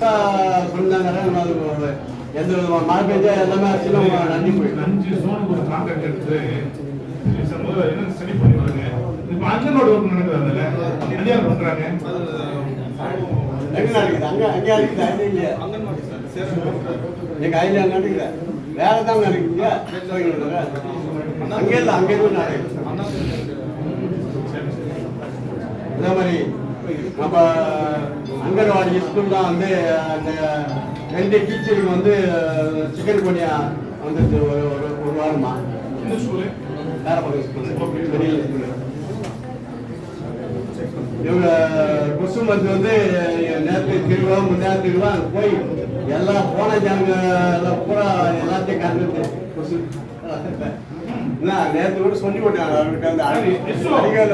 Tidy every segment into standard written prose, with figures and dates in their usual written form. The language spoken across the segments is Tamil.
எந்த விதமான மழை பெஞ்சா எல்லாமே சின்ன நன்றி போயிடும். 5 ஜோனுக்கு ஒரு கான்ட்ராக்ட் எடுத்து என்ன சரி பண்ணிடுவாங்க. இப்போ அங்கனோட ஒர்க் நடக்குது. அதில் அதிகாரம் பண்ணுறாங்க. எங்கே நடக்குது? அங்கே இருக்குது. அங்கே இல்லையா? எங்கள் ஐடியா நடக்குது. வேலை தான் நடக்குது. அங்கே இல்லை, அங்கே இருந்து நடக்குது. அதே மாதிரி நம்ம அங்கன்வாடி ஸ்கூல் தான் வந்து அந்த 2 டீச்சருக்கு வந்து சிக்கன் குனியா வந்து ஒரு வாரமா வேற பக்கம் ஸ்கூல் பெரிய ஸ்கூல். இவங்க கொசு மருந்து வந்து நேரத்து திருவிழா முன்னேற்ற திருவிழா போய் எல்லாம் போன ஜனங்க எல்லாம் பூரா எல்லாத்தையும் கறந்துட்டு கொசு நேற்று கூட சொல்லி போட்டாங்க அவர்கிட்ட வந்து அடிக்கல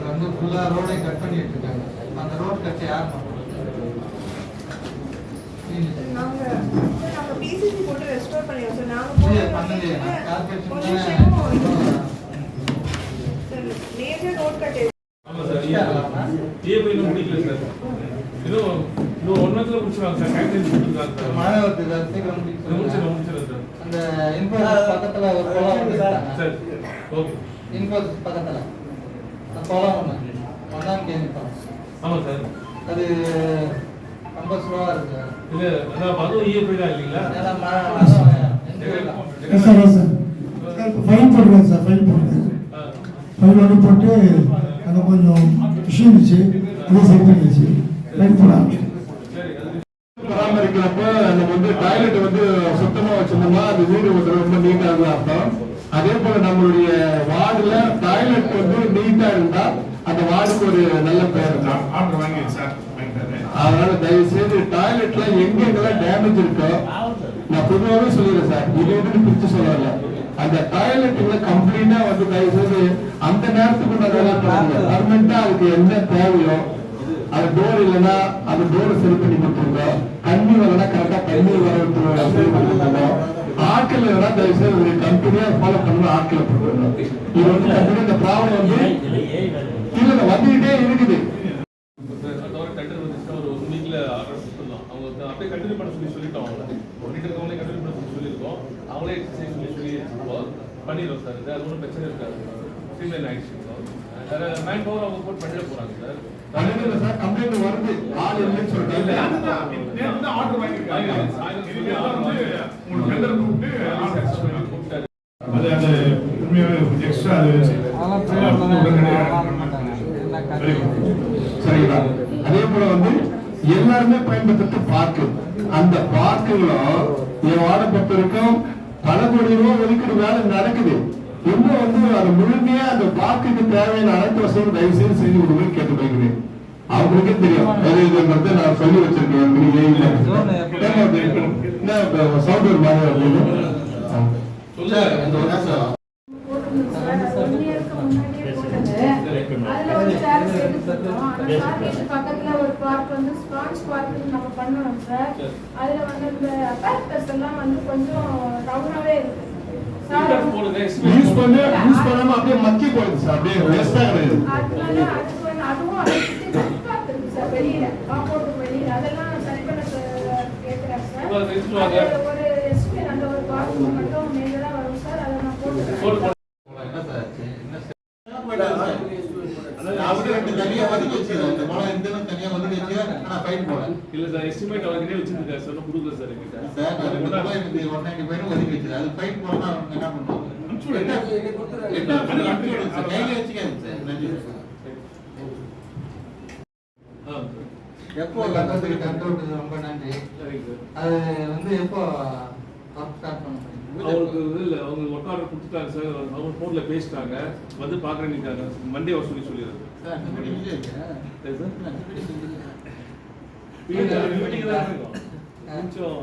வந்து ஃபுல்லா ரோடை கட் பண்ணிட்டு இருக்காங்க. அந்த ரோட் கட் யார் நாங்க பிசிசி போட்டு ரெஸ்டோர் பண்ணியோம் சார். நாங்க மேஜர் ரோட் கட் ஆமா சார். ஏபி இன்னும் முடிக்கல சார். இன்னும் 1 மந்த்ல முடிச்சிடுவாங்க சார். கைட்லைன்ஸ் கொடுத்துருக்காங்க சார். மழை வருது சார். சீக்கிரம் முடிச்சிடுறேன் சார். அந்த இன்ஃபோசிஸ் பக்கத்துல ஒரு குளம் இருக்கு சார். ஓகே. இன்ஃபோசிஸ் பக்கத்துல குளம் ஒன்று ஒன்றாம் கேள்வி. ஆமா சார். அது ரொம்ப ஸ்லோவா இருக்கு. இல்ல அதான் அதுவும் இஎஃப்ஐ தான் இல்லீங்களா? ஏன்னா மழை சார் ஃபைல் போடுறேன் சார். ஃபைல் போடுறேன். ஃபைல் ஒன்று போட்டு அங்கே கொஞ்சம் இஷ்யூ இருந்துச்சு. அதை சரி பண்ணிடுச்சு. ஃபைல் போடாமல் பராமரிக்கிறப்ப நம்ம வந்து டாய்லெட் வந்து சுத்தமா வச்சிருந்தோம்னா அது வீடு வந்து ரொம்ப நீட்டா இருந்தா அர்த்தம். அதே போல நம்மளுடைய வார்டுல டாய்லெட் வந்து நீட்டா இருந்தா அந்த வார்டுக்கு ஒரு நல்ல பெயர் இருக்கும். ஆர்டர் வாங்கி சார். அதனால தயவு செய்து டாய்லெட்ல எங்கெங்கெல்லாம் டேமேஜ் இருக்கோ நான் பொதுவாகவே சொல்லிடுறேன் சார். இது பிரிச்சு சொல்லல. அந்த டாய்லெட்டுல கம்ப்ளீட்டா வந்து தயவு செய்து அந்த நேரத்துக்கு பர்மனண்டா அதுக்கு என்ன தேவையோ அது டோர் இல்லைன்னா அந்த டோரை சரி பண்ணி கொடுத்துருங்க. தண்ணி வரனா கரெக்டா தண்ணீர் வர சரி பண்ணி கொடுத்துருங்க. ஆட்கள் இல்லைன்னா தயவு செய்து கம்பெனியா ஃபாலோ பண்ணணும். ஆட்களை போட்டுருங்க. இது வந்து கம்பெனி இந்த ப்ராப்ளம் வந்து இல்ல வந்துகிட்டே இருக்குது. அப்படியே கண்டினியூ பண்ண சொல்லிட்டோம். அவங்களே கண்டினியூ பண்ண சொல்லியிருக்கோம். அவங்களே எக்ஸசைஸ் சொல்லி பண்ணிடுவோம் சார். இது அது ஒன்றும் பிரச்சனை இருக்காது. ஸ்ட்ரீம்லைன் ஆயிடுச்சு. வேற மேன் பவர் அவங்க போட்டு பண்ணிட போறாங்க சார். பண்ணிடுங்க சார். கம்ப்ளைண்ட் வருது. ஆள் இல்லைன்னு சொல்லிட்டு ஆர்டர் வாங்கிருக்காங்க. உங்களுக்கு கூப்பிட்டு கூப்பிட்டாரு. அது அது உண்மையாவே எக்ஸ்ட்ரா சரிங்களா? அதே போல வந்து எல்லாருமே பயன்படுத்துறது பார்க்கு. அந்த பார்க்குகளும் என் வார்டை பொறுத்த வரைக்கும் பல கோடி ரூபாய் ஒதுக்கீடு வேலை நடக்குது. இன்னும் வந்து அது முழுமையா அந்த பார்க்குக்கு தேவையான அனைத்து வசதியும் தயவு செய்து செஞ்சு கொடுங்க கேட்டு போய்க்கிறேன். அவங்களுக்கே தெரியும் எது நான் சொல்லி வச்சிருக்கேன். சவுண்ட் ஒரு மாதிரி பக்கத்துல ஒரு பார்க் வந்து ஸ்பான்ஸ் பார்க் நம்ம பண்ணணும் சார். அதுல வந்து இந்த அபார்ட்மெண்ட்ஸ் எல்லாம் வந்து கொஞ்சம் டவுனாவே இருக்கு. யூஸ் பண்ணாம அப்படியே மக்கி போயிடுது சார். அப்படியே வேஸ்டா கிடையாது. அதுவும் அதை சுத்தி ஃபுட்பாத் இருக்கு சார். வெளியில காம்பவுண்ட் வெளியில அதெல்லாம் சரி பண்ண கேட்கிறேன் சார். ஒரு எஸ்பி அந்த ஒரு பார்க் மட்டும் மேஜரா வரும் சார். அதை நான் போட்டுக்கிறேன். இல்ல சார் எஸ்டிமேட் அவர்கிட்ட வச்சிருக்காரு சார். கொடுக்கல சார் என்கிட்ட. அது ஃபைன் போனா அவங்க என்ன பண்ணுவாங்க? எப்போ ரொம்ப நன்றி. அது வந்து எப்போ ஸ்டார்ட் பண்ண அவங்களுக்கு இல்ல அவங்க ஒர்க் ஆர்டர் கொடுத்துட்டாங்க சார். அவங்க போன்ல பேசிட்டாங்க. வந்து பாக்குறேன்னு மண்டே வர சொல்லிடுறாங்க சார். கொஞ்சம்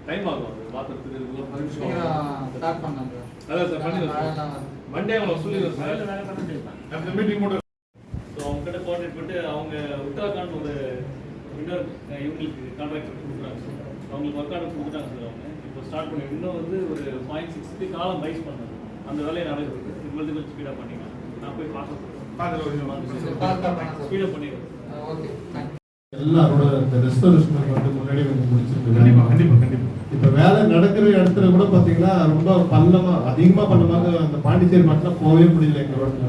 டைம் ஆகும் பாத்துறதுக்கு. ஸ்டார்ட் பண்ணாங்க. அதான் சார் பண்ணிடலாம். மண்டே அவங்க சொல்லிடுறோம் சார். அந்த மீட்டிங் கூட அவங்க கிட்ட கோஆர்டினேட் பண்ணிட்டு அவங்க உத்தரகாண்ட் ஒரு இன்னொரு இவங்களுக்கு கான்ட்ராக்ட் கொடுக்குறாங்க சார். அவங்களுக்கு ஒர்க் ஆர்டர் கொடுத்துட்டாங்க சார். அவங்க இப்போ ஸ்டார்ட் பண்ணி இன்னும் வந்து ஒரு 0.6 காலம் பைஸ் பண்ணது. அந்த வேலையை நடக்குது. இது வந்து கொஞ்சம் ஸ்பீடாக பண்ணிக்கலாம். நான் போய் பார்க்க ஸ்பீடாக பண்ணிடுறேன். ஓகே. எல்லாரோட இந்த ரெஸ்டாரேஷனுக்கு வந்து முன்னாடி வந்து கண்டிப்பா முடிச்சிருக்கு. இப்ப வேலை நடக்கிற இடத்துல கூட பாத்தீங்கன்னா ரொம்ப பள்ளமா அதிகமா பள்ளமாக அந்த பாண்டிச்சேரி மட்டும் போகவே முடியல எங்க ரோட்ல.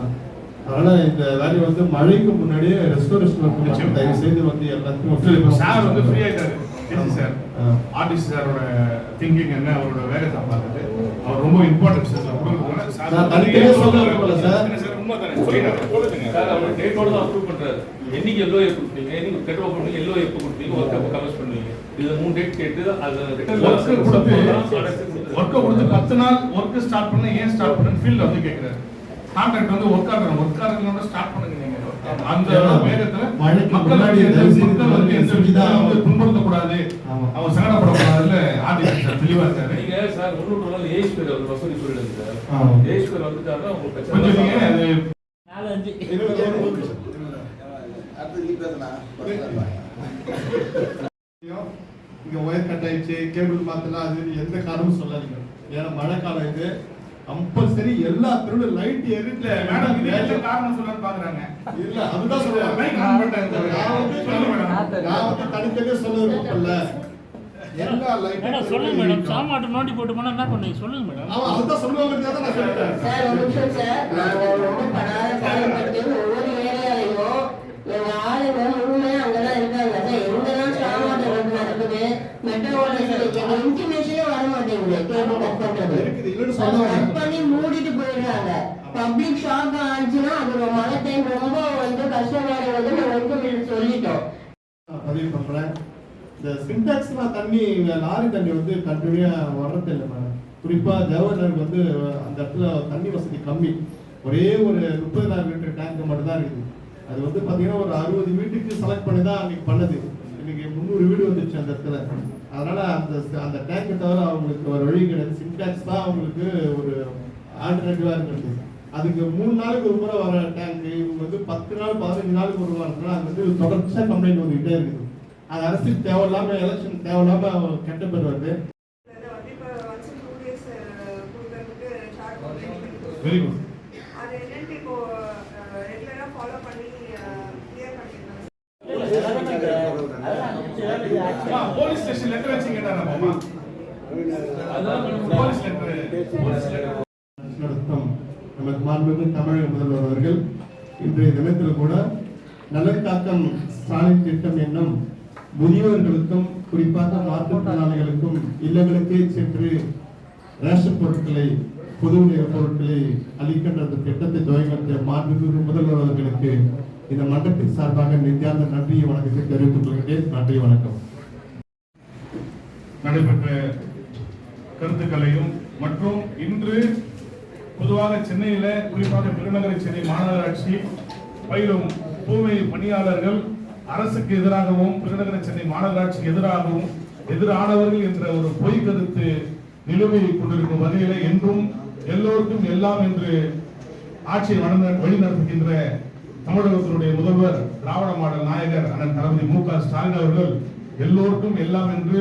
அதனால இந்த வேலையை வந்து மழைக்கு முன்னாடியே ரெஸ்டாரேஷன் ஒர்க் தயவு செய்து வந்து எல்லாத்தையும் சார் வந்து ஃப்ரீ ஆயிட்டாரு. சார் ஆர்டிஸ்ட் சாரோட திங்கிங் என்ன, அவரோட வேகத்தை பார்த்துட்டு அவர் ரொம்ப இம்பார்ட்டன்ஸ் நான் தனித்தனியா சொல்ல விரும்பல சார். சார் அவர் டேட்டோட தான் அப்ரூவ் பண்றாரு. என்னைக்கு எல்லோ ஏப் கொடுப்பீங்க, என்னைக்கு கெட்டோ பண்ணுவீங்க, எல்லோ ஏப் கொடுப்பீங்க, ஒர்க் அப்போ கமெண்ட் பண்ணுவீங்க. இது 3 டேட் கேட்டு அது ஒர்க்கை கொடுத்து 10 நாள் ஒர்க் ஸ்டார்ட் பண்ண ஏன் ஸ்டார்ட் பண்ணு ஃபீல்ட்ல வந்து கேட்கிறாரு. கான்ட்ராக்ட் வந்து ஒர்க் ஆர்டர் ஸ்டார்ட் பண்ணுங்க. நீங்க அந்த வேகத்துல மக்கள் வந்து துன்புறுத்தக்கூடாது, அவன் சங்கடப்படக்கூடாதுல ஆர்டிஸ்ட் தெளிவா இருக்காரு. நீங்க சார் முன்னூறு நாள் ஏஜ் பேர் அவர் வசதி சொல்லிடுங்க சார். ஏஜ் பேர் வந்துட்டாருன்னா உங்களுக்கு பிரச்சனை கொஞ்சம் நீங்க அது 4-5 இங்க ஒயர் கட் ஆயிடுச்சு, கேபிள் மாத்தலாம், அது எந்த காரணமும் சொல்லாதீங்க. ஏன்னா மழை காலம் இது கம்பல்சரி எல்லா தெருவுல லைட் எரிட்ல மேடம் இது என்ன காரணம் சொல்ல பாக்குறாங்க. இல்ல அதுதான் சொல்றேன். நான் வந்து தனித்தனியா சொல்ல விரும்பல. எல்லா லைட் மேடம் சொல்லுங்க மேடம். சாமாட்டு நோண்டி போட்டு போனா என்ன பண்ணுவீங்க சொல்லுங்க மேடம். அதுதான் சொல்லுவாங்க நான் சொல்லிட்டேன். சார் ஒரு நிமிஷம் சார். நாங்க ரொம்ப பாடுபட்டு ஒவ்வொரு ஏரியாலையும் எங்க ஆளுங்க முழுமையா அங்கதான் இருக்காங்க சார். எங்கெல்லாம் சாமாட்டு ரோடு நடக்குது, மெட்ரோல எங்க இன்டிமேஷனே வர மாட்டேங்குது. கேபிள் கட் பண்றது கட் பண்ணி மூடிட்டு போயிடுறாங்க. பப்ளிக் ஷாக் ஆச்சுன்னா அது மழை டைம் ரொம்ப வந்து கஷ்டமாக வந்து நாங்கள் சொல்லிட்டோம். பதிவு பண்றேன். இந்த சின்டாக்ஸ்ல தண்ணி லாரி தண்ணி வந்து கண்டினியூ வர்றது இல்லை மேடம். குறிப்பா ஜவஹர்லால் வந்து அந்த இடத்துல தண்ணி வசதி கம்மி. ஒரே ஒரு 30,000 லிட்டர் டேங்க் மட்டும் தான் இருக்குது. அது வந்து பாத்தீங்கன்னா ஒரு 60 வீட்டுக்கு செலக்ட் பண்ணி தான் அன்னைக்கு பண்ணது. இன்னைக்கு 300 வீடு வந்துச்சு அந்த இடத்துல. அதனால அந்த டேங்கை தவிர அவங்களுக்கு ஒரு வழி கிடையாது. சின்டாக்ஸ் தான் அவங்களுக்கு ஒரு ஆல்டர்னேட்டிவா இருக்கிறது. அதுக்கு 3 நாளுக்கு ஒரு முறை வர டேங்க் இவங்க வந்து 10 நாள் 15 நாளுக்கு ஒரு வரதுனால அது வந்து தொடர்ச்சியா கம்ப்ளைண்ட் வந்துகிட்டே இருக்குது. அது அரசுக்கு தேவையில்லாம எலெக்ஷன் தேவையில்லாம கெட்ட பேர் வருது. Very good. அது என்னன்னு இப்போ ரெகுலரா ஃபாலோ பண்ணி கிளியர் பண்ணிருக்காங்க. போலீஸ் ஸ்டேஷன் லெட்டர் வச்சிங்க நம்ம போலீஸ் லெட்டர் நடத்தும் நமது மாண்புமிகு தமிழக முதல்வர் அவர்கள் இன்றைய தினத்தில் கூட நலன் காக்கும் ஸ்டாலின் திட்டம் என்னும் முதியோர்களுக்கும் குறிப்பாக மாற்றுத்திறனாளிகளுக்கும் இல்லங்களுக்கே சென்று ரேஷன் பொருட்களை பொது விநியோக பொருட்களை அளிக்கின்ற அந்த திட்டத்தை துவங்கிய மாண்புமிகு முதல்வர் அவர்களுக்கு இந்த மன்றத்தின் சார்பாக நெஞ்சார்ந்த நன்றியை வணக்கத்தை தெரிவித்துக் கொள்கிறேன். நன்றி, வணக்கம். நடைபெற்ற கருத்துக்களையும் மற்றும் இன்று பொதுவாக சென்னையில குறிப்பாக பெருநகர சென்னை மாநகராட்சி பயிலும் தூய்மை பணியாளர்கள் அரசுக்கு எதிராகவும் பெருநகர சென்னை மாநகராட்சிக்கு எதிராகவும் எதிரானவர்கள் என்ற ஒரு பொய் கருத்து நிலுவை கொண்டிருக்கும் வகையில என்றும் எல்லோருக்கும் எல்லாம் என்று ஆட்சியை வழிநடத்துகின்ற தமிழகத்தினுடைய முதல்வர் திராவிட மாடல் நாயகர் அண்ணன் தளபதி மு.க. ஸ்டாலின் அவர்கள் எல்லோருக்கும் எல்லாம் என்று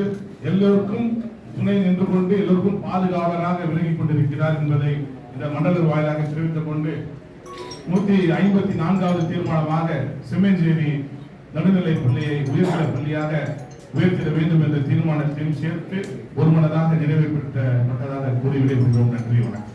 எல்லோருக்கும் துணை நின்று கொண்டு எல்லோருக்கும் பாதுகாவலராக விலகிக் கொண்டிருக்கிறார் என்பதை இந்த மண்டல வாயிலாக தெரிவித்துக் கொண்டு 154வது தீர்மானமாக செம்மஞ்சேரி நடுநிலை பள்ளியை உயர்நிலை பள்ளியாக உயர்த்திட வேண்டும் என்ற தீர்மானத்தையும் சேர்த்து ஒருமனதாக நிறைவேற்றப்பட்டதாக கூறி விடைபெறுகிறோம். நன்றி, வணக்கம்.